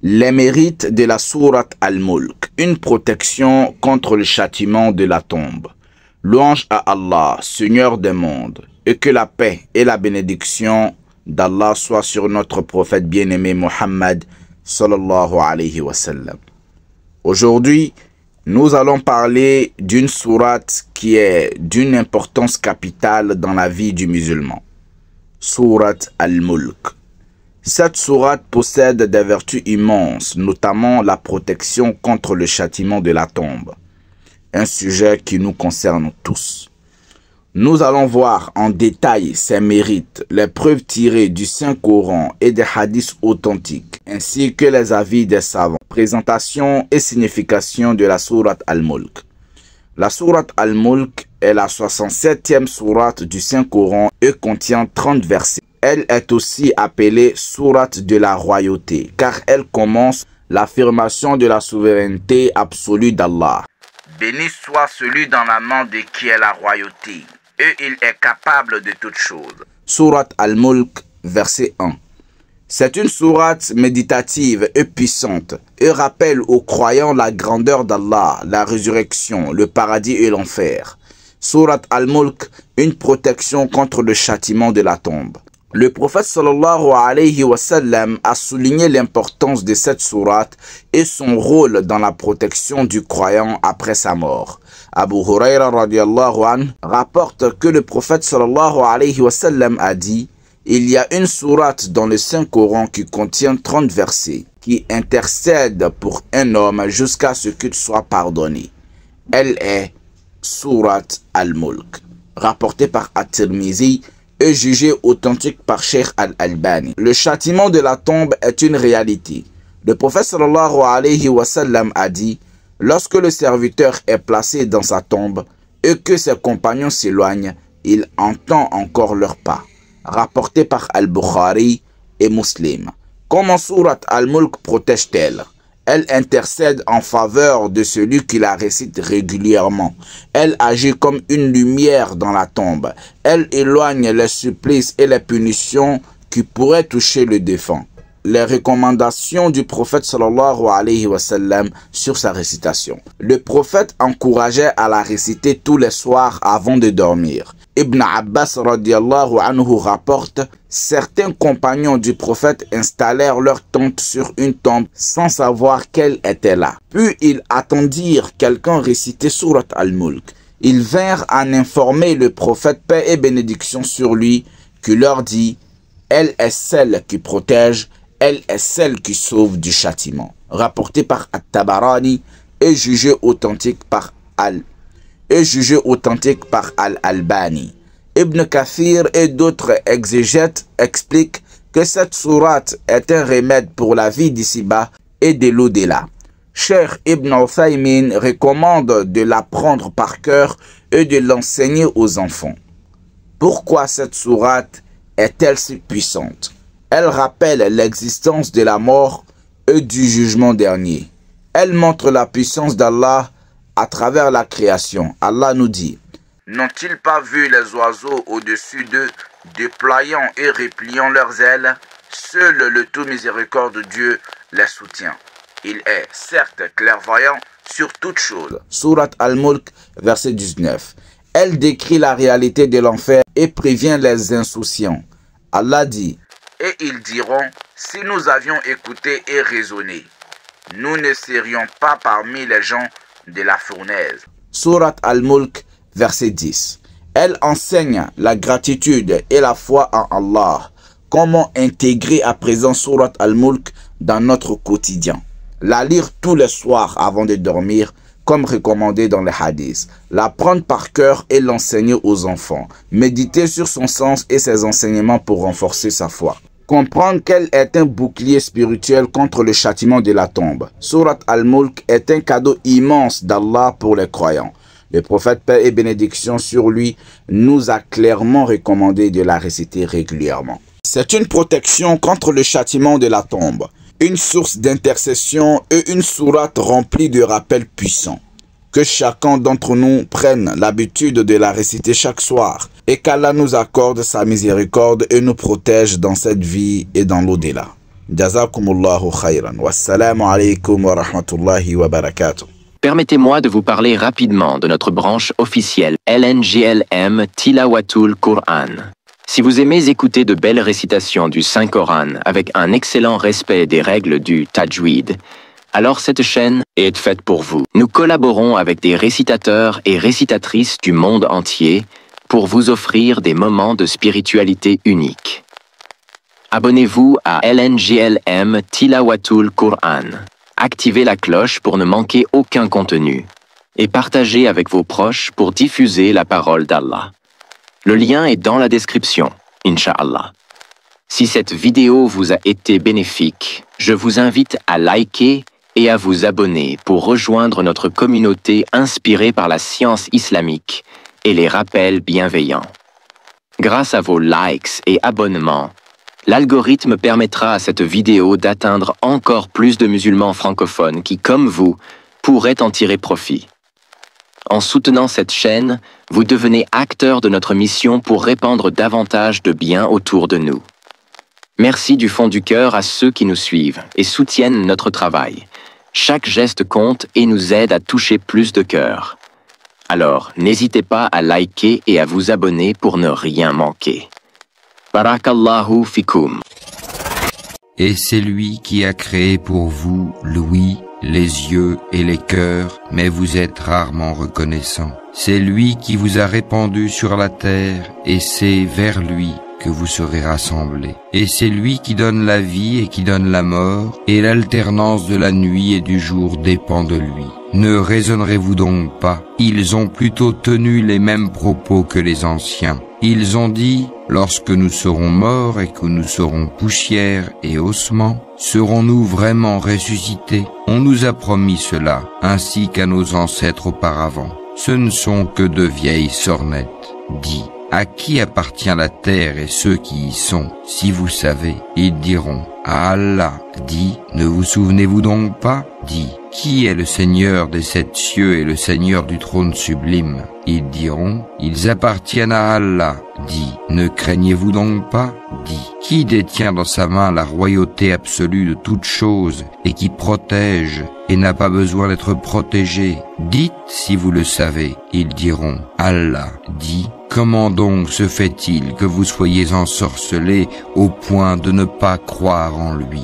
Les mérites de la sourate Al-Mulk, une protection contre le châtiment de la tombe. Louange à Allah, Seigneur des mondes, et que la paix et la bénédiction d'Allah soient sur notre prophète bien-aimé Muhammad sallallahu alayhi wa sallam. Aujourd'hui, nous allons parler d'une sourate qui est d'une importance capitale dans la vie du musulman. Sourate Al-Mulk. Cette sourate possède des vertus immenses, notamment la protection contre le châtiment de la tombe, un sujet qui nous concerne tous. Nous allons voir en détail ses mérites, les preuves tirées du Saint-Coran et des hadiths authentiques, ainsi que les avis des savants. Présentation et signification de la sourate Al-Mulk. La sourate Al-Mulk est la 67e sourate du Saint-Coran et contient 30 versets. Elle est aussi appelée sourate de la royauté, car elle commence l'affirmation de la souveraineté absolue d'Allah. Béni soit celui dans la main de qui est la royauté, et il est capable de toutes choses. Sourate Al-Mulk, verset 1. C'est une sourate méditative et puissante et rappelle aux croyants la grandeur d'Allah, la résurrection, le paradis et l'enfer. Sourate Al-Mulk, une protection contre le châtiment de la tombe. Le prophète sallallahu alayhi wa sallam a souligné l'importance de cette sourate et son rôle dans la protection du croyant après sa mort. Abu Huraira radiallahu anhu rapporte que le prophète sallallahu alayhi wa sallam a dit: il y a une sourate dans le Saint-Coran qui contient 30 versets, qui intercède pour un homme jusqu'à ce qu'il soit pardonné. Elle est sourate Al-Mulk, rapportée par At-Tirmizi et jugée authentique par Cheikh Al-Albani. Le châtiment de la tombe est une réalité. Le prophète sallallahu alayhi wa sallam a dit: lorsque le serviteur est placé dans sa tombe et que ses compagnons s'éloignent, il entend encore leurs pas. Rapporté par Al-Bukhari et Muslim. Comment sourate Al-Mulk protège-t-elle? Elle intercède en faveur de celui qui la récite régulièrement. Elle agit comme une lumière dans la tombe. Elle éloigne les supplices et les punitions qui pourraient toucher le défunt. Les recommandations du prophète sallallahu alayhi wa sallam sur sa récitation. Le prophète encourageait à la réciter tous les soirs avant de dormir. Ibn Abbas radiallahu anhu rapporte: certains compagnons du prophète installèrent leur tente sur une tombe sans savoir qu'elle était là. Puis ils attendirent quelqu'un réciter sourate Al-Mulk. Ils vinrent en informer le prophète, paix et bénédiction sur lui, qui leur dit: elle est celle qui protège, elle est celle qui sauve du châtiment. Rapporté par At-Tabarani et jugé authentique par Al-Albani. Ibn Kathir et d'autres exégètes expliquent que cette sourate est un remède pour la vie d'ici-bas et de l'au-delà. Cheikh Ibn Uthaymin recommande de l'apprendre par cœur et de l'enseigner aux enfants. Pourquoi cette sourate est-elle si puissante? Elle rappelle l'existence de la mort et du jugement dernier. Elle montre la puissance d'Allah à travers la création. Allah nous dit: n'ont-ils pas vu les oiseaux au-dessus d'eux, déployant et repliant leurs ailes? Seul le tout miséricorde de Dieu les soutient. Il est certes clairvoyant sur toutes choses. Sourate Al-Mulk, verset 19. Elle décrit la réalité de l'enfer et prévient les insouciants. Allah dit: et ils diront, si nous avions écouté et raisonné, nous ne serions pas parmi les gens de la fournaise. Sourate Al-Mulk, verset 10. Elle enseigne la gratitude et la foi en Allah. Comment intégrer à présent sourate Al-Mulk dans notre quotidien? La lire tous les soirs avant de dormir, comme recommandé dans les hadiths. La prendre par cœur et l'enseigner aux enfants. Méditer sur son sens et ses enseignements pour renforcer sa foi. Comprendre qu'elle est un bouclier spirituel contre le châtiment de la tombe. Sourate Al-Mulk est un cadeau immense d'Allah pour les croyants. Le prophète, paix et bénédiction sur lui, nous a clairement recommandé de la réciter régulièrement. C'est une protection contre le châtiment de la tombe, une source d'intercession et une sourate remplie de rappels puissants. Que chacun d'entre nous prenne l'habitude de la réciter chaque soir et qu'Allah nous accorde sa miséricorde et nous protège dans cette vie et dans l'au-delà. Jazakumullahu khayran. Wassalamu alaikum wa rahmatullahi wa barakatuh. Permettez-moi de vous parler rapidement de notre branche officielle LNGLM Tilawatul Qur'an. Si vous aimez écouter de belles récitations du Saint-Coran avec un excellent respect des règles du Tajwid, alors cette chaîne est faite pour vous. Nous collaborons avec des récitateurs et récitatrices du monde entier pour vous offrir des moments de spiritualité uniques. Abonnez-vous à LNGLM Tilawatul Qur'an. Activez la cloche pour ne manquer aucun contenu. Et partagez avec vos proches pour diffuser la parole d'Allah. Le lien est dans la description, Inch'Allah. Si cette vidéo vous a été bénéfique, je vous invite à liker et à vous abonner pour rejoindre notre communauté inspirée par la science islamique et les rappels bienveillants. Grâce à vos likes et abonnements, l'algorithme permettra à cette vidéo d'atteindre encore plus de musulmans francophones qui, comme vous, pourraient en tirer profit. En soutenant cette chaîne, vous devenez acteur de notre mission pour répandre davantage de bien autour de nous. Merci du fond du cœur à ceux qui nous suivent et soutiennent notre travail. Chaque geste compte et nous aide à toucher plus de cœurs. Alors, n'hésitez pas à liker et à vous abonner pour ne rien manquer. Barakallahu fikum. Et c'est lui qui a créé pour vous l'ouïe, les yeux et les cœurs, mais vous êtes rarement reconnaissant. C'est lui qui vous a répandu sur la terre, et c'est vers lui que vous serez rassemblés. Et c'est lui qui donne la vie et qui donne la mort, et l'alternance de la nuit et du jour dépend de lui. Ne raisonnerez-vous donc pas? Ils ont plutôt tenu les mêmes propos que les anciens. Ils ont dit, lorsque nous serons morts et que nous serons poussière et ossements, serons-nous vraiment ressuscités? On nous a promis cela, ainsi qu'à nos ancêtres auparavant. Ce ne sont que de vieilles sornettes. Dis, à qui appartient la terre et ceux qui y sont? Si vous savez, ils diront, à Allah. Dis, ne vous souvenez-vous donc pas? Dis, qui est le Seigneur des 7 cieux et le Seigneur du trône sublime? Ils diront, ils appartiennent à Allah. Dis, ne craignez-vous donc pas? Dis, qui détient dans sa main la royauté absolue de toutes choses et qui protège et n'a pas besoin d'être protégé? Dites si vous le savez. Ils diront, Allah. Dis, comment donc se fait-il que vous soyez ensorcelés au point de ne pas croire en lui?